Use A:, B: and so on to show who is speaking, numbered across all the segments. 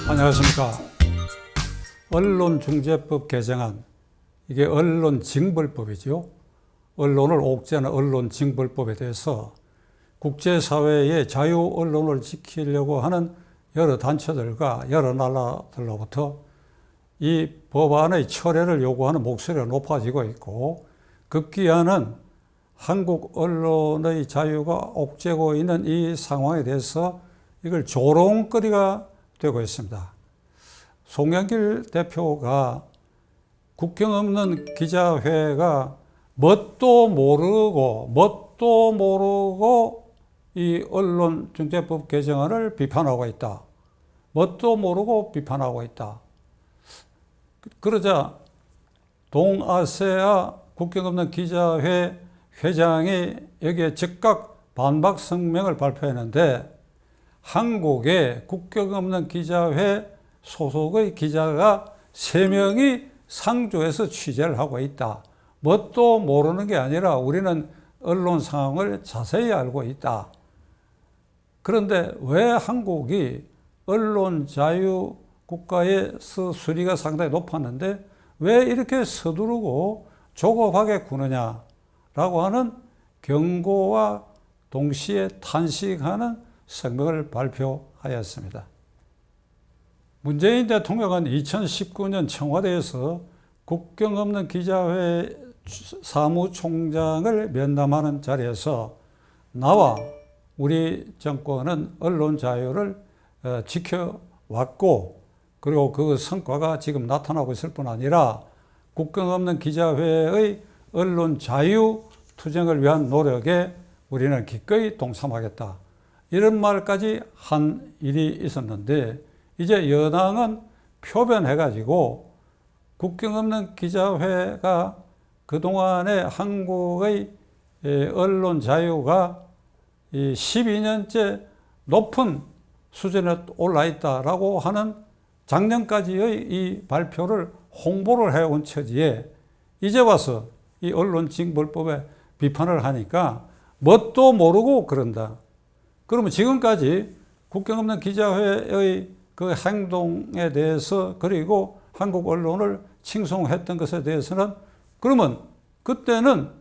A: 안녕하십니까. 언론중재법 개정안, 이게 언론징벌법이죠. 언론을 옥죄하는 언론징벌법에 대해서 국제사회의 자유 언론을 지키려고 하는 여러 단체들과 여러 나라들로부터 이 법안의 철회를 요구하는 목소리가 높아지고 있고, 급기야는 한국 언론의 자유가 옥죄고 있는 이 상황에 대해서 이걸 조롱거리가 되고 있습니다. 송영길 대표가 국경 없는 기자회가 뭣도 모르고 이 언론중재법 개정안을 비판하고 있다. 뭣도 모르고 비판하고 있다. 그러자 동아시아 국경 없는 기자회 회장이 여기에 즉각 반박 성명을 발표했는데, 한국의 국경 없는 기자회 소속의 기자가 3명이 상주해서 취재를 하고 있다. 뭣도 모르는 게 아니라 우리는 언론 상황을 자세히 알고 있다. 그런데 왜 한국이 언론 자유 국가에서 수위가 상당히 높았는데 왜 이렇게 서두르고 조급하게 구느냐라고 하는 경고와 동시에 탄식하는 성명을 발표하였습니다. 문재인 대통령은 2019년 청와대에서 국경 없는 기자회 사무총장을 면담하는 자리에서 나와 우리 정권은 언론 자유를 지켜왔고, 그리고 그 성과가 지금 나타나고 있을 뿐 아니라 국경 없는 기자회의 언론 자유 투쟁을 위한 노력에 우리는 기꺼이 동참하겠다, 이런 말까지 한 일이 있었는데, 이제 여당은 표변해가지고 국경 없는 기자회가 그동안에 한국의 언론 자유가 12년째 높은 수준에 올라 있다라고 하는 작년까지의 이 발표를 홍보를 해온 처지에 이제 와서 이 언론징벌법에 비판을 하니까 뭣도 모르고 그런다. 그러면 지금까지 국경 없는 기자회의 그 행동에 대해서, 그리고 한국 언론을 칭송했던 것에 대해서는, 그러면 그때는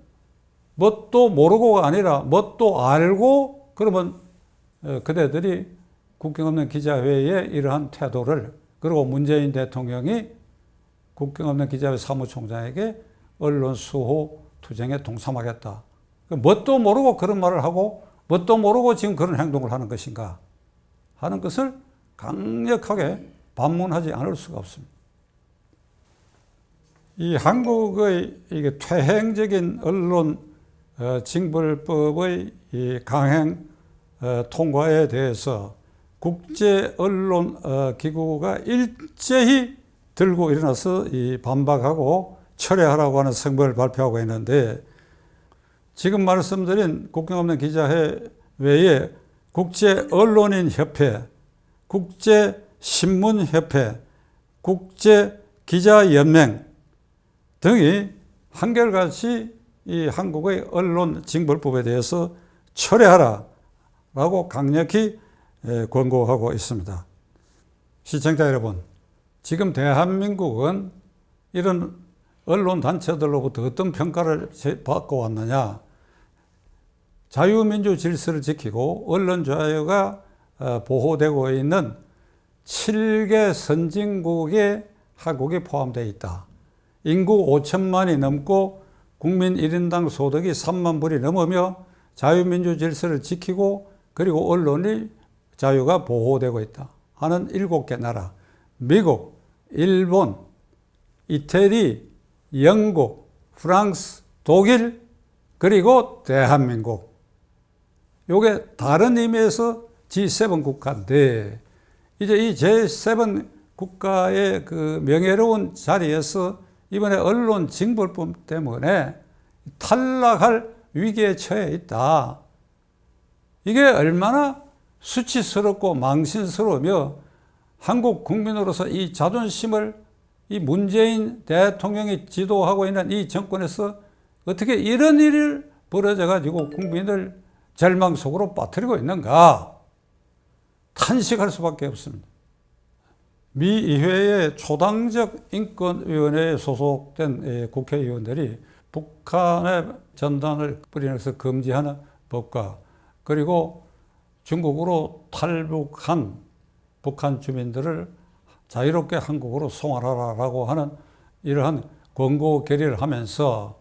A: 뭣도 모르고가 아니라 뭣도 알고, 그러면 그대들이 국경 없는 기자회의 이러한 태도를, 그리고 문재인 대통령이 국경 없는 기자회 사무총장에게 언론 수호 투쟁에 동참하겠다. 뭣도 모르고 그런 말을 하고 뭣도 모르고 지금 그런 행동을 하는 것인가 하는 것을 강력하게 반문하지 않을 수가 없습니다. 이 한국의 이게 퇴행적인 언론 징벌법의 이 강행 통과에 대해서 국제 언론 기구가 일제히 들고 일어나서 이 반박하고 철회하라고 하는 성명을 발표하고 있는데, 지금 말씀드린 국경 없는 기자회 외에 국제 언론인 협회, 국제 신문협회, 국제 기자연맹 등이 한결같이 이 한국의 언론 징벌법에 대해서 철회하라라고 강력히 권고하고 있습니다. 시청자 여러분, 지금 대한민국은 이런 언론 단체들로부터 어떤 평가를 받고 왔느냐? 자유민주 질서를 지키고 언론 자유가 보호되고 있는 7개 선진국에 한국이 포함되어 있다. 인구 5천만이 넘고 국민 1인당 소득이 3만 불이 넘으며 자유민주 질서를 지키고, 그리고 언론이 자유가 보호되고 있다 하는 7개 나라, 미국, 일본, 이태리, 영국, 프랑스, 독일, 그리고 대한민국. 요게 다른 의미에서 G7 국가인데, 이제 이 G7 국가의 그 명예로운 자리에서 이번에 언론 징벌법 때문에 탈락할 위기에 처해 있다. 이게 얼마나 수치스럽고 망신스러우며 한국 국민으로서 이 자존심을 이 문재인 대통령이 지도하고 있는 이 정권에서 어떻게 이런 일이 벌어져 가지고 국민을 절망 속으로 빠뜨리고 있는가 탄식할 수밖에 없습니다. 미 의회의 초당적 인권위원회에 소속된 국회의원들이 북한의 전단을 뿌리내서 금지하는 법과 그리고 중국으로 탈북한 북한 주민들을 자유롭게 한국으로 송환하라고 하는 이러한 권고 결의를 하면서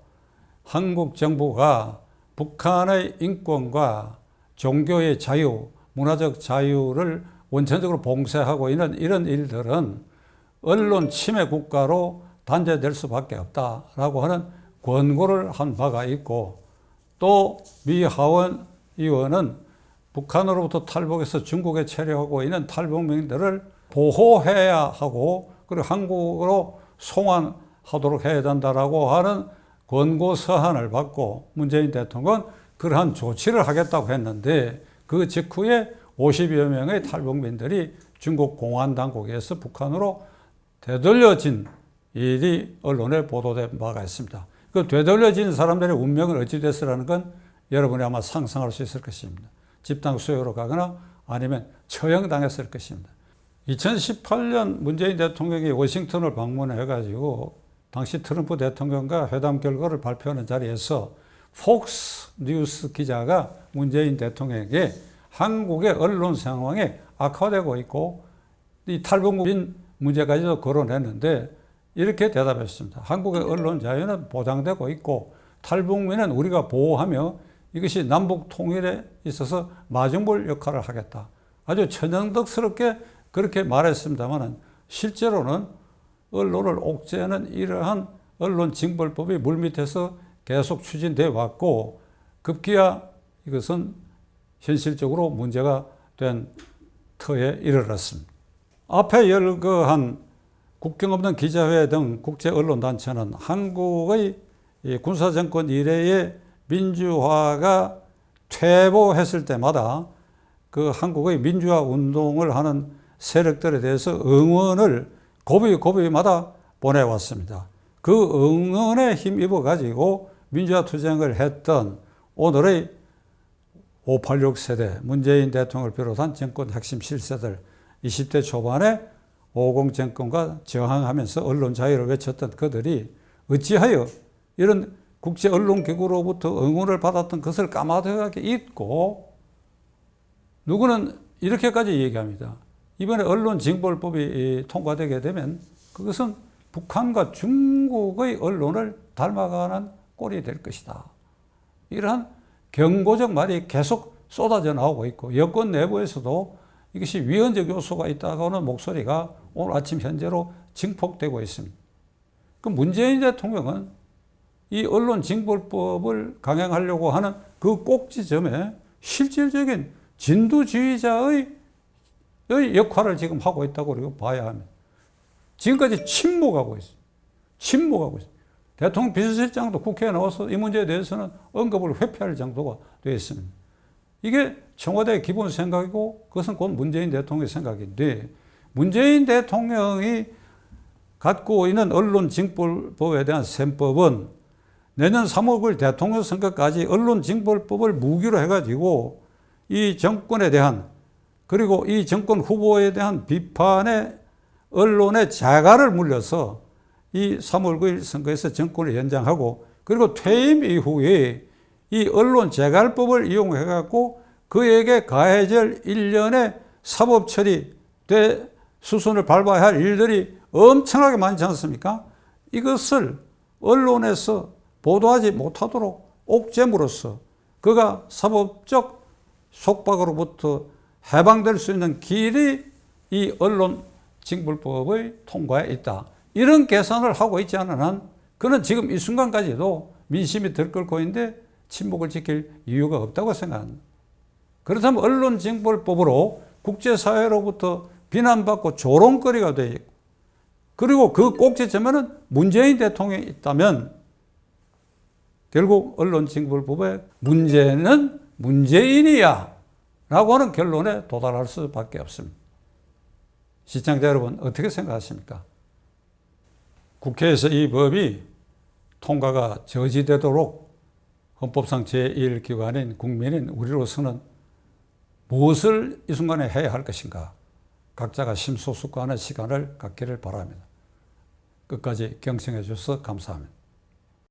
A: 한국 정부가 북한의 인권과 종교의 자유, 문화적 자유를 원천적으로 봉쇄하고 있는 이런 일들은 언론 침해 국가로 단죄될 수밖에 없다라고 하는 권고를 한 바가 있고, 또 미 하원 의원은 북한으로부터 탈북해서 중국에 체류하고 있는 탈북민들을 보호해야 하고 그리고 한국으로 송환하도록 해야 된다라고 하는 권고 서한을 받고 문재인 대통령은 그러한 조치를 하겠다고 했는데, 그 직후에 50여 명의 탈북민들이 중국 공안당국에서 북한으로 되돌려진 일이 언론에 보도된 바가 있습니다. 그 되돌려진 사람들의 운명은 어찌 됐으라는 건 여러분이 아마 상상할 수 있을 것입니다. 집단 수용으로 가거나 아니면 처형당했을 것입니다. 2018년 문재인 대통령이 워싱턴을 방문해가지고 당시 트럼프 대통령과 회담 결과를 발표하는 자리에서 폭스 뉴스 기자가 문재인 대통령에게 한국의 언론 상황이 악화되고 있고 이 탈북민 문제까지도 거론했는데 이렇게 대답했습니다. 한국의 언론 자유는 보장되고 있고 탈북민은 우리가 보호하며 이것이 남북 통일에 있어서 마중물 역할을 하겠다. 아주 천연덕스럽게 그렇게 말했습니다만 실제로는 언론을 옥죄하는 이러한 언론징벌법이 물밑에서 계속 추진되어 왔고 급기야 이것은 현실적으로 문제가 된 터에 이르렀습니다. 앞에 열거한 국경 없는 기자회 등 국제 언론단체는 한국의 군사정권 이래의 민주화가 퇴보했을 때마다 그 한국의 민주화 운동을 하는 세력들에 대해서 응원을 고비고비마다 보내왔습니다. 그 응원에 힘입어 가지고 민주화 투쟁을 했던 오늘의 586 세대, 문재인 대통령을 비롯한 정권 핵심 실세들, 20대 초반에 50 정권과 저항하면서 언론 자유를 외쳤던 그들이 어찌하여 이런 국제 언론기구로부터 응원을 받았던 것을 까마득하게 잊고 누구는 이렇게까지 얘기합니다. 이번에 언론징벌법이 통과되게 되면 그것은 북한과 중국의 언론을 닮아가는 꼴이 될 것이다. 이러한 경고적 말이 계속 쏟아져 나오고 있고 여권 내부에서도 이것이 위헌적 요소가 있다고 하는 목소리가 오늘 아침 현재로 증폭되고 있습니다. 그 문재인 대통령은 이 언론징벌법을 강행하려고 하는 그 꼭지점에 실질적인 진두지휘자의 역할을 지금 하고 있다고 우리가 봐야 합니다. 지금까지 침묵하고 있어요. 침묵하고 있어요. 대통령 비서실장도 국회에 나와서 이 문제에 대해서는 언급을 회피할 정도가 되어 있습니다. 이게 청와대의 기본 생각이고 그것은 곧 문재인 대통령의 생각인데 문재인 대통령이 갖고 있는 언론징벌법에 대한 셈법은 내년 3월 9일 대통령 선거까지 언론징벌법을 무기로 해가지고 이 정권에 대한 그리고 이 정권 후보에 대한 비판에 언론의 자갈을 물려서 이 3월 9일 선거에서 정권을 연장하고 그리고 퇴임 이후에 이 언론 재갈법을 이용해갖고 그에게 가해질 일련의 사법 처리 수순을 밟아야 할 일들이 엄청나게 많지 않습니까? 이것을 언론에서 보도하지 못하도록 옥죄므로써 그가 사법적 속박으로부터 해방될 수 있는 길이 이 언론징벌법의 통과에 있다. 이런 계산을 하고 있지 않은 한 그는 지금 이 순간까지도 민심이 들끓고 있는데 침묵을 지킬 이유가 없다고 생각합니다. 그렇다면 언론징벌법으로 국제사회로부터 비난받고 조롱거리가 되어 있고 그리고 그 꼭지점에는 문재인 대통령이 있다면 결국 언론징벌법의 문제는 문재인이야 라고 하는 결론에 도달할 수밖에 없습니다. 시청자 여러분 어떻게 생각하십니까? 국회에서 이 법이 통과가 저지되도록 헌법상 제1기관인 국민인 우리로서는 무엇을 이 순간에 해야 할 것인가? 각자가 심소숙고하는 시간을 갖기를 바랍니다. 끝까지 경청해 주셔서 감사합니다.